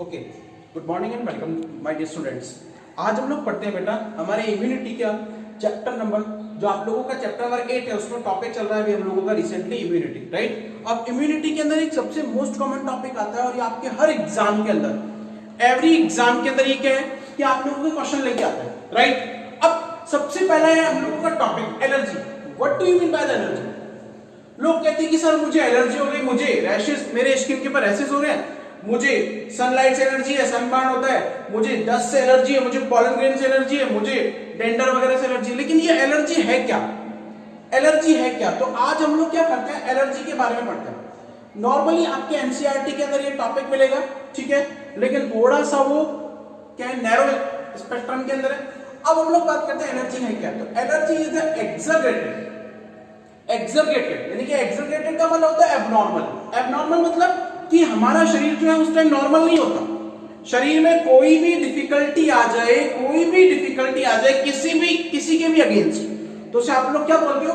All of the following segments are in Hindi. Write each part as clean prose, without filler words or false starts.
Okay, good morning and welcome my dear students. आज हम लोग पढ़ते हैं बेटा हमारे इम्यूनिटी का चैप्टर नंबर, जो आप लोगों का चैप्टर नंबर 8 है, उसमें टॉपिक चल रहा है अभी हम लोगों का रिसेंटली इम्यूनिटी, राइट। अब इम्यूनिटी के अंदर एक सबसे मोस्ट कॉमन टॉपिक आता है और ये आपके हर एग्जाम के अंदर, एवरी एग्जाम के अंदर ये क्या है कि आप लोगों के क्वेश्चन लेके आते हैं, राइट। अब सबसे पहला है हम लोगों का topic allergy. What do you mean by the allergy? लोग कहते हैं कि सर मुझे एलर्जी हो गई, मुझे रैशेस, मेरे स्किन के ऊपर रैशेस हो रहे हैं, मुझे सनलाइट से एलर्जी है, सनबर्न होता है, मुझे डस्ट से एलर्जी है, मुझे पॉलन ग्रेन से एलर्जी है, मुझे डेंडर वगैरह से एलर्जी है। लेकिन ये एलर्जी है क्या? एलर्जी है क्या? तो आज हम लोग क्या करते हैं, एलर्जी के बारे में पढ़ते हैं। नॉर्मली आपके एनसीईआरटी के अंदर ये टॉपिक मिलेगा, ठीक है, लेकिन थोड़ा सा वो क्या है, नैरो स्पेक्ट्रम के अंदर है। अब हम लोग बात करते हैं एलर्जी है क्या। तो एलर्जी इज द एक्सजरेटेड, यानी कि एक्सजरेटेड का मतलब होता है एबनॉर्मल। एबनॉर्मल मतलब कि हमारा शरीर जो है उस टाइम नॉर्मल नहीं होता। शरीर में कोई भी डिफिकल्टी आ जाए, किसी के भी अगेंस्ट, तो उसे आप लोग क्या बोलते हो,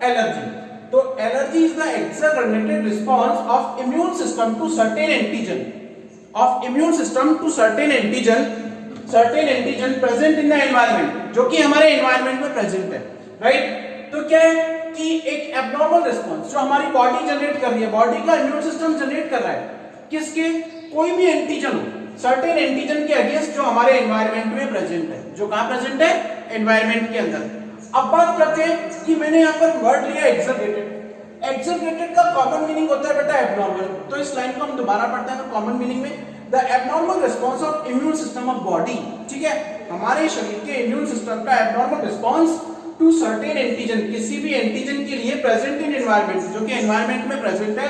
एलर्जी। तो allergy is the exaggerated response of immune system to certain antigen, certain antigen present in the environment, जो कि हमारे एनवायरनमेंट में प्रेजेंट है, राइट। तो क्या है कि एक एब्नॉर्मल रिस्पांस जो हमारी बॉडी जनरेट कर रही है, बॉडी का इम्यून सिस्टम जनरेट कर रहा है, किसके, कोई भी एंटीजन हो, सर्टेन एंटीजन के अगेंस्ट जो हमारे एनवायरनमेंट में प्रेजेंट है, जो कहां प्रेजेंट है, एनवायरनमेंट के अंदर। अब बात करते हैं कि मैंने यहां पर वर्ड लिया एक्सजरेटेड। एक्सजरेटेड का कॉमन मीनिंग होता है बेटा एब्नॉर्मल। तो इस लाइन को हम दोबारा पढ़ते हैं कॉमन मीनिंग में, the abnormal response of immune system of body, ठीक है, हमारे शरीर के इम्यून सिस्टम का abnormal response to certain antigen, किसी भी एंटीजन के लिए प्रेजेंट इन एनवायरनमेंट, जो कि एनवायरनमेंट में प्रेजेंट है,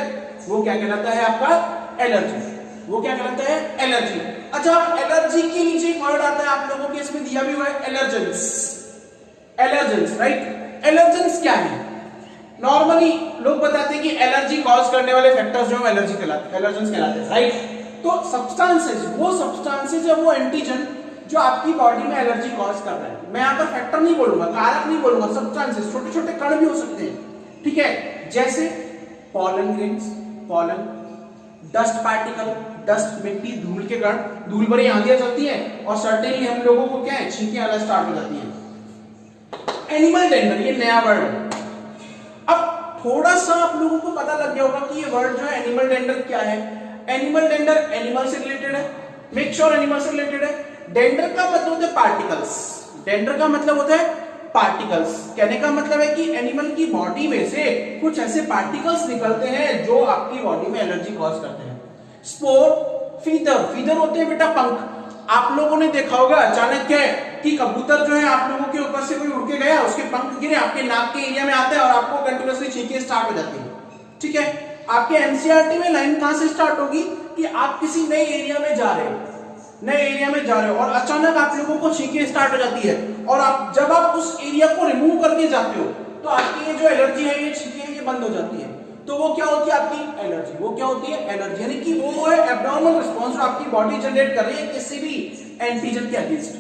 वो क्या कहलाता है आपका, एलर्जी। वो क्या कहलाता है, एलर्जी। अच्छा, एलर्जी के नीचे एक वर्ड आता है आप लोगों के इसमें दिया भी हुआ है, एलर्जेंस, राइट। एलर्जेंस क्या है? नॉर्मली लोग बताते हैं कि एलर्जी कॉज करने वाले फैक्टर्स जो है एलर्जेंस कहलाते हैं, राइट। तो सब्सटेंसेस, वो सब्सटेंसेस है, वो एंटीजन जो आपकी बॉडी में एलर्जी कॉज कर रहा है। मैं यहाँ पर फैक्टर नहीं बोलूंगा, कारक नहीं बोलूंगा, सब्सटेंसेस, छोटे छोटे कण भी हो सकते हैं, ठीक है, जैसे pollen grains, pollen, dust particle, dust, मिट्टी, धूल के कण, धूल भरी आंधियां चलती है और सर्टेनली हम लोगों को क्या है, छींकें आना स्टार्ट हो जाती है। एनिमल डेंडर, ये नया वर्ड है। अब थोड़ा सा आप लोगों को पता लग गया होगा कि ये वर्ड जो है एनिमल डेंडर क्या है। एनिमल डेंडर एनिमल से रिलेटेड है, मेक श्योर एनिमल से रिलेटेड है। डेंडर का मतलब होता है पार्टिकल्स, डेंडर का मतलब होता है पार्टिकल्स। कहने का मतलब है कि एनिमल की बॉडी में से कुछ ऐसे पार्टिकल्स निकलते हैं जो आपकी बॉडी में एलर्जी कॉज करते हैं। स्पोर, फीदर होते हैं बेटा पंख। आप लोगों ने देखा होगा अचानक क्या है कि कबूतर जो है आप लोगों के ऊपर से कोई उड़ के गया, उसके पंख गिरे, आपके नाक के एरिया में आता है और आपको कंटिन्यूअसली छींकें स्टार्ट हो जाती है, ठीक है। आपके एनसीईआरटी में लाइन कहां से स्टार्ट होगी कि आप किसी नए एरिया में जा रहे हो, और अचानक आप लोगों को छींकें स्टार्ट हो जाती है, और आप जब आप उस एरिया को रिमूव करके जाते हो तो आपकी ये जो एलर्जी है, ये छींकें ये बंद हो जाती है। तो वो क्या होती है आपकी एलर्जी, वो क्या होती है एलर्जी, यानी कि वो है एब्नॉर्मल रिस्पांस जो आपकी बॉडी जनरेट कर रही है किसी भी एंटीजन के अगेंस्ट,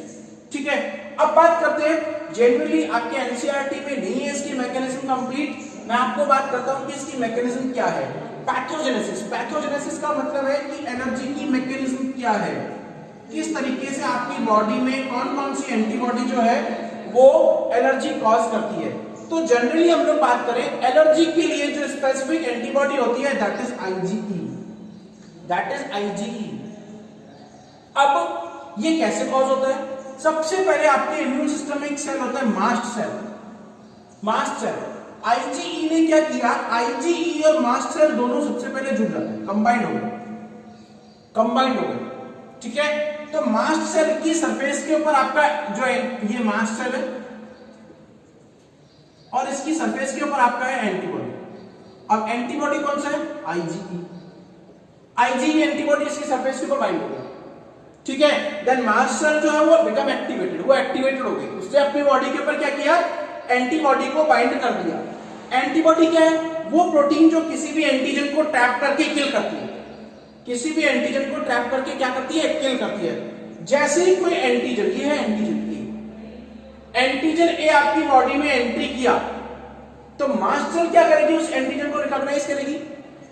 ठीक है। अब बात करते हैं, जनरली आपके एनसीईआरटी में नहीं है इसकी मैकेनिज्म कंप्लीट। मैं आपको बात करता हूं कि इसकी मैकेनिज्म क्या है। पैथोजेनेसिस का मतलब है कि एलर्जी की मैकेनिज्म क्या है, किस तरीके से आपकी बॉडी में कौन कौन सी एंटीबॉडी जो है वो एलर्जी कॉज करती है। तो जनरली हम लोग बात करें एलर्जी के लिए जो स्पेसिफिक एंटीबॉडी होती है, दैट इज आईजीई। अब ये कैसे कॉज होता है? सबसे पहले आपके इम्यून सिस्टम में एक सेल होता है मास्ट सेल। आईजीई ने क्या किया, आईजीई और मास्ट सेल दोनों सबसे पहले जुड़ जाते हैं, कंबाइंड हो गए, ठीक है। तो मास्ट सेल की सरफेस के ऊपर आपका जो है ये मास्ट सेल है और इसकी सरफेस के ऊपर आपका है एंटीबॉडी। अब एंटीबॉडी कौन सा है, आईजीई एंटीबॉडी इसकी सरफेस के ऊपर बाइंड हो गई, ठीक है। देन मास्ट सेल जो है वो बिकम एक्टिवेटेड, वो एक्टिवेटेड हो गई, उसने अपनी बॉडी के ऊपर क्या किया, एंटीबॉडी को बाइंड कर दिया। एंटीबॉडी क्या है, वो प्रोटीन जो किसी भी एंटीजन को ट्रैप करके किल करती है, किसी भी एंटीजन को ट्रैप करके क्या करती है, किल करती है। जैसे ही कोई एंटीजन, ये है एंटीजन ए आपकी बॉडी में एंट्री किया, तो मास्ट सेल क्या करेगी, उस एंटीजन को रिकॉग्नाइज करेगी।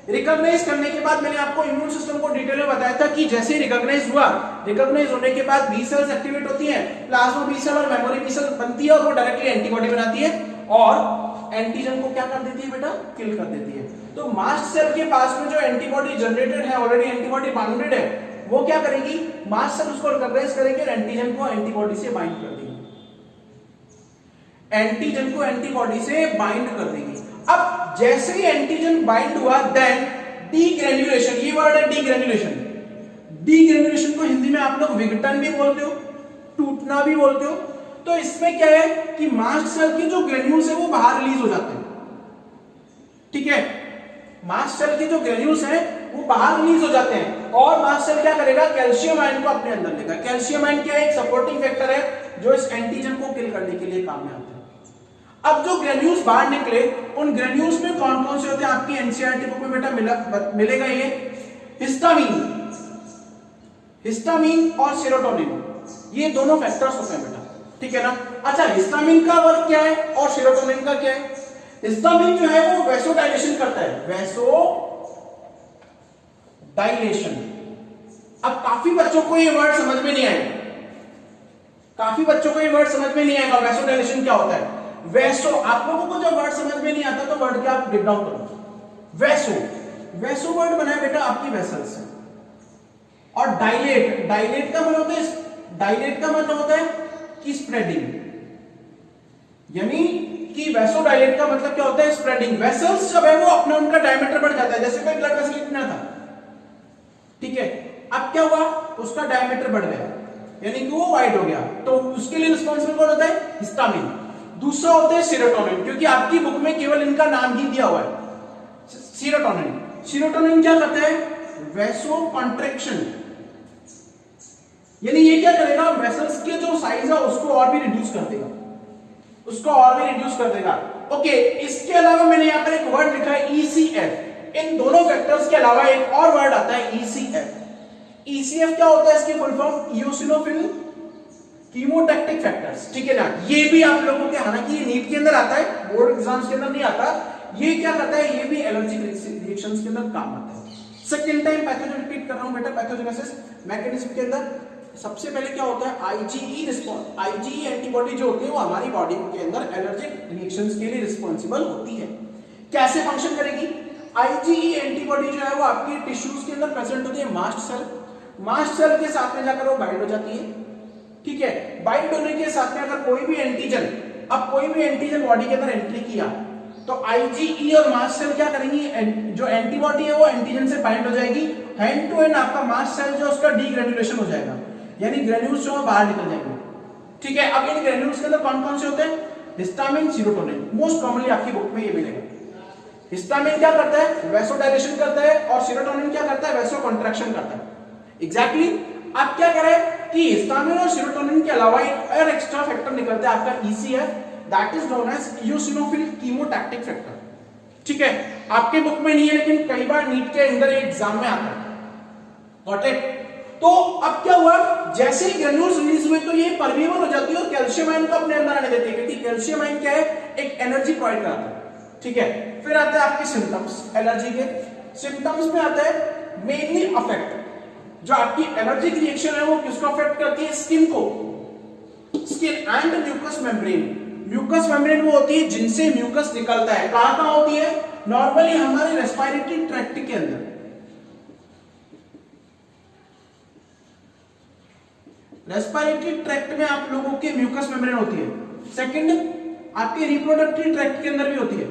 रिकॉग्नाइज करने के बाद मैंने आपको इम्यून सिस्टम को डिटेल में बताया था कि जैसे ही रिकॉग्नाइज हुआ, रिकॉग्नाइज होने के बाद बी सेल्स एक्टिवेट होती है, प्लाज्मा बी सेल और मेमोरी बी सेल बनती है और वो डायरेक्टली एंटीबॉडी बनाती है और एंटीजन को क्या कर देती है बेटा, किल कर देती है। तो मास्ट सेल के पास में जो एंटीबॉडी जनरेटेड है, ऑलरेडी एंटीबॉडी बाउंडेड है, वो क्या करेगी, मास्ट सेल उसको रिकॉग्नाइज करेगी और एंटीजन को एंटीबॉडी से बाइंड कर देगी, एंटीजन को एंटीबॉडी से बाइंड कर देगी। अब जैसे ही एंटीजन बाइंड हुआ देन डीग्रेन्युलेशन, ये वर्ड है डीग्रेन्युलेशन। डीग्रेन्युलेशन को हिंदी में आप लोग विघटन भी बोलते हो, टूटना भी बोलते हो। तो इसमें क्या है कि मास्ट सेल के जो ग्रेन्यूल्स है वो बाहर रिलीज हो जाते हैं, ठीक है, मास्ट सेल के जो ग्रेन्यूल्स हैं वो बाहर रिलीज हो जाते हैं और मास्ट सेल क्या करेगा, कैल्शियम आयन को अपने अंदर लेगा। कैल्शियम आयन क्या है, एक सपोर्टिंग फैक्टर है जो इस एंटीजन को किल करने के लिए काम में आता है। अब जो ग्रेन्यूल्स बाहर निकले, उन ग्रेन्यूल्स में कौन कौन से होते हैं, आपकी एनसीईआरटी बुक में बेटा मिलेगा ये हिस्टामिन, हिस्टामिन और सेरोटोनिन, ये दोनों फैक्टर्स होते हैं बेटा, ठीक है ना। अच्छा, हिस्टामिन का वर्क क्या है और सेरोटोनिन का क्या है। हिस्टामिन जो है वो वैसोडाइलेशन करता है, वैसोडाइलेशन। अब काफी बच्चों को ये वर्ड समझ में नहीं आएगा, काफी बच्चों को ये वर्ड समझ में नहीं आएगा वैसोडाइलेशन क्या होता है। वैसो, आप लोगों को जब वर्ड समझ में नहीं आता तो वर्ड क्या आप ब्रेक डाउन करो। वैसो, वैसो वर्ड बना है बेटा आपकी वेसल से। और डायलेट, डायलेट का मतलब होता है, डायलेट का मतलब होता है कि स्प्रेडिंग, यानी कि वैसो डायलेट का मतलब क्या होता है, स्प्रेडिंग। वेसल्स जब है वो अपना उनका डायमीटर बढ़ जाता है, जैसे कोई ब्लड वेसल इतना था, ठीक है, अब क्या हुआ, उसका डायमीटर बढ़ गया यानी कि वो वाइड हो गया, तो उसके लिए रिस्पॉन्सिबल कौन होता है, हिस्टामिन। दूसरा होता है सेरोटोनिन, क्योंकि आपकी बुक में केवल इनका नाम ही दिया हुआ है, सेरोटोनिन। सेरोटोनिन क्या करता है, वैसो कॉन्ट्रैक्शन, यानी ये क्या करेगा, वेसल्स के जो साइज है उसको और भी रिड्यूस कर देगा, उसको और भी रिड्यूस कर देगा। ओके, इसके अलावा मैंने यहां पर एक वर्ड लिखा है ECF। इन दोनों फैक्टर्स के अलावा एक और वर्ड आता है ECF। ECF क्या होता है, इसकी फुल फॉर्म इयोसिनोफिल कीमोटैक्टिक फैक्टर्स, ठीक है ना। ये भी आप लोगों के, हालांकि ये नीट के अंदर आता है, बोर्ड एग्जाम्स के अंदर नहीं आता। ये क्या करता है, ये भी एलर्जिक रिएक्शंस के अंदर काम आता है। सेकंड टाइम पैथोजन रिपीट कर रहा हूं बेटा, पैथोजेनेसिस मैकेनिज्म के अंदर सबसे पहले क्या होता है, IgE रिस्पॉन्स। IgE एंटीबॉडी जो होती है वो हमारी बॉडी के अंदर एलर्जिक रिएक्शंस के लिए रिस्पॉन्सिबल होती है। कैसे फंक्शन करेगी, IgE एंटीबॉडी जो है वो आपकी टिश्यूज के अंदर प्रेजेंट होती है, मास्ट सेल, मास्ट सेल के साथ में जाकर वो बाइंड हो जाती है, ठीक है। बाइंड होने के साथ में अगर कोई भी एंटीजन, अब कोई भी एंटीजन बॉडी के अंदर एंट्री किया तो IgE और मास्ट सेल क्या करेंगी, जो एंटीबॉडी है वो एंटीजन से बाइंड हो जाएगी, हैंड टू हैंड आपका मास्ट सेल जो उसका डीग्रेन्युलेशन हो जाएगा, यानी ग्रेन्यूल्स जो बाहर निकल जाएंगे, ठीक है। अब इन ग्रेन्यूल्स के अंदर कौन कौन से होते हैं, हिस्टामिन, सेरोटोनिन, मोस्ट कॉमनली आपकी बुक में ये मिलेगा। हिस्टामिन क्या करता है, वैसोडाइलेशन करता है, और सेरोटोनिन क्या करता है, वैसो कॉन्ट्रैक्शन करता है। एग्जैक्टली आप क्या करें कि हिस्टामिन और सेरोटोनिन के अलावा एक और एक्स्ट्रा फैक्टर निकलता है आपका ECF, that is known as eosinophil chemotactic factor, ठीक है। आपके बुक में नहीं है लेकिन कई बार नीट के अंदर एग्जाम में आता है, गॉट इट। तो अब क्या हुआ, जैसे ही ग्रेन्यूल्स रिलीज हुए तो ये परमेबल हो जाती है और कैल्शियम आयन को अपने अंदर आने देती है, क्योंकि कैल्शियम आयन क्या है, एक एनर्जी प्रोवाइड कराता है, ठीक है। फिर आता है आपके सिम्टम्स, एलर्जी के सिम्टम्स में आता है मेनली अफेक्ट, जो आपकी एलर्जिक रिएक्शन है वो किसको अफेक्ट करती है, स्किन को, skin and mucus membrane. Mucus membrane वो होती है जिनसे म्यूकस निकलता है, कहां होती है, नॉर्मली हमारे रेस्पिरेटरी ट्रैक्ट के अंदर, रेस्पिरेटरी ट्रैक्ट में आप लोगों के म्यूकस मेम्ब्रेन होती है। सेकंड, आपके रिप्रोडक्टिव ट्रैक्ट के अंदर भी होती है,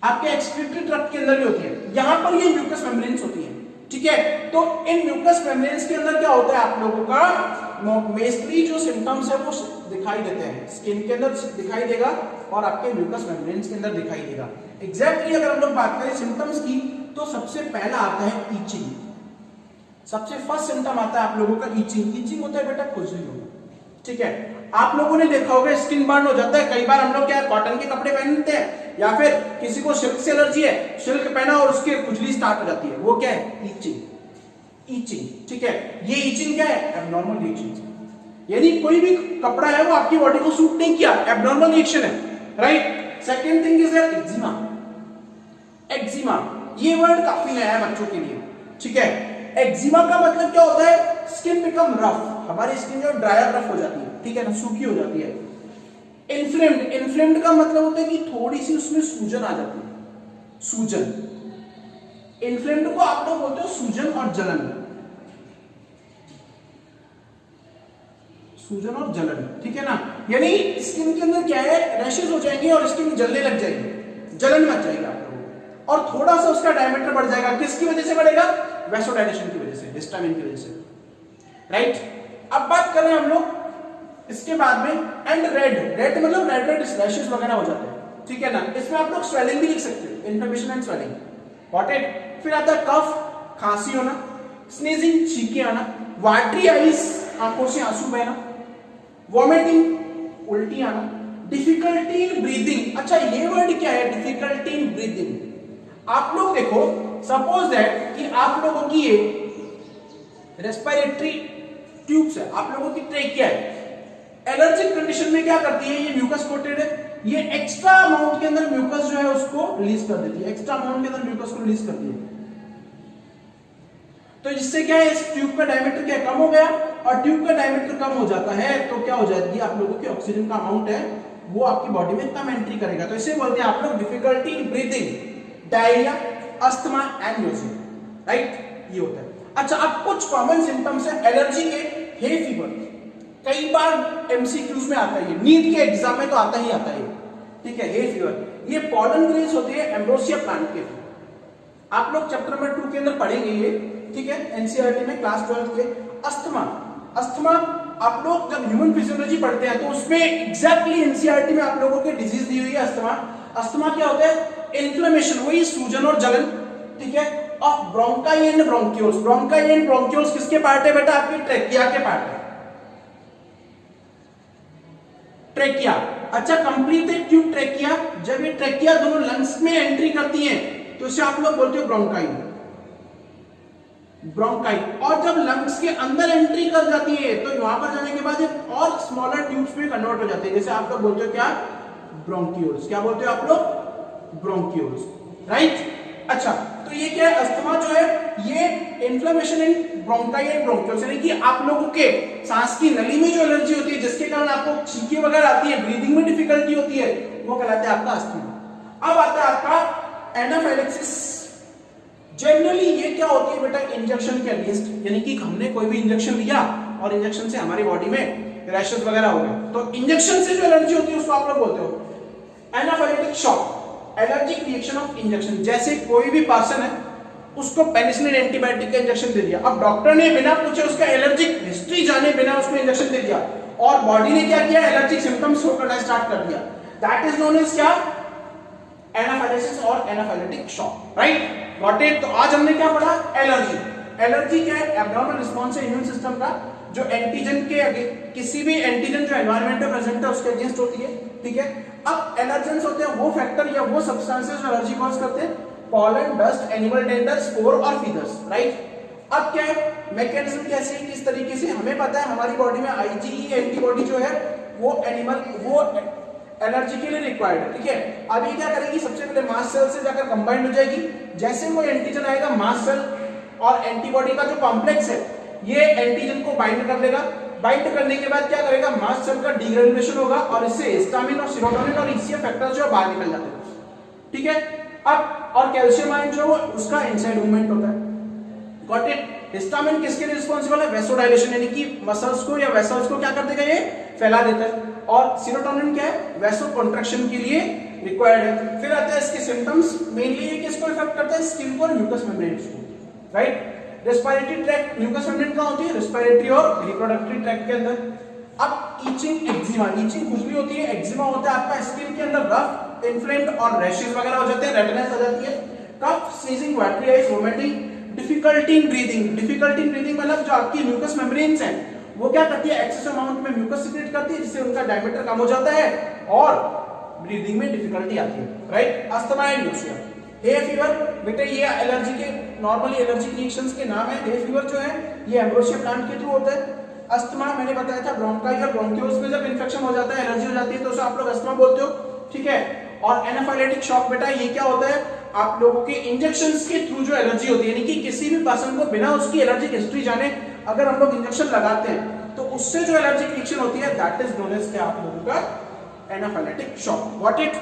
आपके एक्सक्रीटरी ट्रैक्ट के अंदर भी होती है, यहां पर ये म्यूकस मेम्ब्रेन्स होती है, ठीक है। तो इन म्यूकस मेम्ब्रेन्स के अंदर क्या होता है, आप लोगों का मेजरली जो सिम्टम्स है वो दिखाई देते हैं, स्किन के अंदर दिखाई देगा और आपके म्यूकस मेम्ब्रेन्स के अंदर दिखाई देगा। एग्जैक्टली अगर हम लोग बात करें सिम्टम्स की तो सबसे पहला आता है ईचिंग, सबसे फर्स्ट सिम्टम आता है आप लोगों का ईचिंग। ईचिंग होता है बेटा खुजली होना, ठीक है। आप लोगों ने देखा होगा स्किन बर्न हो जाता है, कई बार हम लोग क्या कॉटन के कपड़े पहनते हैं या फिर किसी को सिल्क से एलर्जी है, सिल्क पहना और उसकी खुजली स्टार्ट हो जाती है, वो क्या है, ईचिंग, ईचिंग, ठीक है। ये ईचिंग क्या है, एब्नॉर्मल रिएक्शन, यानी कोई भी कपड़ा है वो आपकी बॉडी को सूट नहीं किया, एब्नॉर्मल रिएक्शन है, right. Second thing is eczema, eczema, ये वर्ड काफी नया है बच्चों के लिए, ठीक है। एक्जिमा का मतलब क्या होता है? स्किन बिकम रफ, हमारी स्किन जो ड्राई और रफ हो जाती है, ठीक है ना, सूखी हो जाती है। इन्फ्लेम्ड, इन्फ्लेम्ड का मतलब होता है कि थोड़ी सी उसमें सूजन आ जाती है, सूजन। इन्फ्लेम्ड को आप लोग बोलते हो सूजन और जलन, सूजन और जलन, ठीक है ना। यानी स्किन के अंदर क्या है, रैशेस हो जाएंगे और स्किन जलने लग जाएगी, जलन मच जाएगी आप लोगों को, और थोड़ा सा उसका डायमीटर बढ़ जाएगा। किसकी वजह से बढ़ेगा? वैसोडाइलेशन की वजह से, हिस्टामिन की वजह से, राइट। अब बात करें हम लोग इसके बाद में, एंड रेड, रेड मतलब रेड रेड रैशेस वगैरह हो जाते हैं, ठीक है ना। इसमें आप लोग स्वेलिंग भी लिख सकते हो, inflammation and swelling, got it. फिर आता है कफ, खांसी होना, स्नीजिंग, छींके आना, वाटरी आईज, आंखों से आंसू बहना, वॉमिटिंग, उल्टी आना, डिफिकल्टी इन ब्रीदिंग। अच्छा ये वर्ड क्या है, डिफिकल्टी इन ब्रीदिंग? आप लोग देखो, सपोज दैट कि आप लोगों की ये रेस्पिरेटरी ट्यूब्स है, आप लोगों की ट्रेकिया है, एलर्जिक कंडीशन में क्या करती है, ये म्यूकस कोटेड है, ये एक्स्ट्रा अमाउंट के अंदर म्यूकस जो है उसको रिलीज कर देती है, एक्स्ट्रा अमाउंट के अंदर म्यूकस को रिलीज करती है। तो जिससे क्या है, इस ट्यूब का डायमीटर क्या कम हो गया, और ट्यूब का डायमीटर कम हो जाता है तो क्या हो जाएगी, आप लोगों की ऑक्सीजन का अमाउंट है वो आपकी बॉडी में कम एंट्री करेगा। तो इसे बोलते हैं आप लोग difficulty in breathing, diarrhoea, asthma and nausea, right, ये होता है। अच्छा अब कुछ कॉमन सिम्टम्स है एलर्जी के। हे फीवर, कई बार एमसीक्यूज में आता है, नीट के एग्जाम में तो आता ही आता है, ठीक है। हे फीवर, ये पॉलन ग्रेन्स होते हैं एम्ब्रोसिया प्लांट के, आप लोग चैप्टर नंबर 2 के अंदर पढ़ेंगे ये, ठीक है, एनसीईआरटी में क्लास 12 के। अस्थमा, अस्थमा आप लोग जब ह्यूमन फिजियोलॉजी पढ़ते हैं तो उसमें एग्जैक्टली एनसीईआरटी में आप लोगों के डिजीज दी हुई है अस्थमा। अस्थमा क्या होता है, इन्फ्लेमेशन, वही सूजन और जलन, ठीक है, of bronchi and bronchioles. Bronchi and bronchioles किसके पार्ट है बेटा, आपकी ट्रेकिया के पार्ट है, ट्रेकिया। अच्छा कंप्लीट है ट्यूब ट्रेकिया, जब ये ट्रेकिया दोनों लंग्स में एंट्री करती है तो इसे आप लोग बोलते हो ब्रोंकाई, ब्रोंकाई। और जब लंग्स के अंदर एंट्री कर जाती है तो वहां पर जाने के बाद एक और स्मॉलर ट्यूब्स में कन्वर्ट हो जाते हैं, जैसे आप लोग बोलते हो क्या, ब्रोंक्यूल्स। क्या बोलते हो आप लोग, ब्रोंक्यूल्स, राइट। अच्छा तो ये क्या है, अस्थमा जो है ये inflammation in bronchi and bronchioles, यानी कि आप लोगों के सांस की नली में जो एलर्जी होती है जिसके कारण आपको छींके वगैरह आती है, ब्रीदिंग में डिफिकल्टी होती है, वो कहलाता है आपका अस्थमा। अब आता है आपका एनाफाइलेक्सिस। जनरली ये क्या होती है बेटा, इंजेक्शन के अगेंस्ट, यानी कि हमने कोई भी इंजेक्शन लिया और इंजेक्शन से हमारी बॉडी में रैशेस वगैरह हो गए, तो इंजेक्शन से जो एलर्जी होती है उसको आप लोग बोलते हो anaphylactic shock, allergic reaction of injection. जैसे कोई भी पर्सन है उसको पेनिसिलिन एंटीबायोटिक का इंजेक्शन दे दिया, अब डॉक्टर ने बिना पूछे उसका एलर्जिक हिस्ट्री जाने बिना उसको इंजेक्शन दे दिया और बॉडी ने क्या किया, एलर्जिक सिम्टम्स शो करना स्टार्ट कर दिया, दैट इज नोन एज क्या, एनाफाइलेसिस और anaphylactic shock, right, got it. तो आज हमने क्या पढ़ा, एलर्जी। एलर्जी क्या है, एब्नॉर्मल रिस्पांस है इम्यून सिस्टम का जो एंटीजन के किसी भी एंटीजन जो एनवायरनमेंट में प्रेजेंट है उसके अगेंस्ट होती है, ठीक है। अब एलर्जेंस होते हैं वो फैक्टर या वो सब्सटेंसेस जो एलर्जी कॉज करते हैं, pollen, dust, animal dander, spore और फीदर्स, राइट। अब क्या है, मैकेनिज्म कैसे है, किस तरीके से, हमें पता है हमारी बॉडी में आईजीई एंटीबॉडी जो है वो एलर्जी के लिए रिक्वायर्ड है, ठीक है। अब ये क्या करेगी, सबसे पहले मास्ट सेल से जाकर कंबाइंड हो जाएगी, जैसे कोई एंटीजन आएगा मास्ट सेल और एंटीबॉडी का जो कॉम्प्लेक्स है ये एंटीजन को बाइंड कर लेगा, बाइंड करने के बाद क्या करेगा, मास्ट सेल का डीग्रेनुलेशन होगा और इससे हिस्टामिन और सेरोटोनिन और ईसीएफ फैक्टर जो बाहर निकल जाते हैं, ठीक है। अब और कैल्शियम आयन जो उसका इनसाइड मूवमेंट होता है, गॉट इट। हिस्टामिन किसके लिए रिस्पांसिबल है, वैसोडाइलेशन, यानी कि मसल्स को या वेसल्स को क्या कर देगा, ये फैला देता है। और सेरोटोनिन क्या है, वैसो कंट्रैक्शन के लिए रिक्वायर्ड है। फिर आता है इसके सिम्टम्स, मेनली ये किसको इफेक्ट करता है, स्किन को और म्यूकस मेम्ब्रेन्स को, right. Respiratory tract, mucus membrane कहां होती है, रेस्पिरेटरी और रिप्रोडक्टरी ट्रैक्ट के अंदर। अब ईचिंग, एक्जिमा, ईचिंग खुजली होती है, एक्जिमा होता है आपका स्किन के अंदर रफ, इन्फ्लेम्ड और रैशेस वगैरह हो जाते हैं, रेडनेस आ जाती है। Cough, sneezing, watery eyes, vomiting, difficulty in breathing. Difficulty in breathing मतलब जो आपकी म्यूकस मेम्ब्रेन्स हैं वो क्या करती है, एक्सेस अमाउंट में म्यूकस सीक्रेट करती है जिससे उनका डायमीटर कम हो जाता है और ब्रीदिंग में डिफिकल्टी आती है, right. Asthma and nausea. Hay fever, बेटा ये एलर्जी के नॉर्मली एलर्जिक रिएक्शंस के नाम है। हे फीवर जो है ये एम्ब्रोसिया प्लांट के थ्रू होता है। अस्थमा मैंने बताया था, ब्रोंकाई और ब्रोंक्यूल्स में जब इन्फेक्शन हो जाता है, एलर्जी हो जाती है तो उसे आप लोग अस्थमा बोलते हो, ठीक है। और एनाफाइलेटिक शॉक बेटा ये क्या होता है, आप लोगों के इंजेक्शंस के थ्रू जो एलर्जी होती है, यानी कि किसी भी पर्सन को बिना उसकी एलर्जिक हिस्ट्री जाने अगर हम लोग इंजेक्शन लगाते हैं तो उससे जो एलर्जिक रिएक्शन होती है दैट इज नोन एज क्या आप लोगों का एनाफाइलेटिक शॉक। What it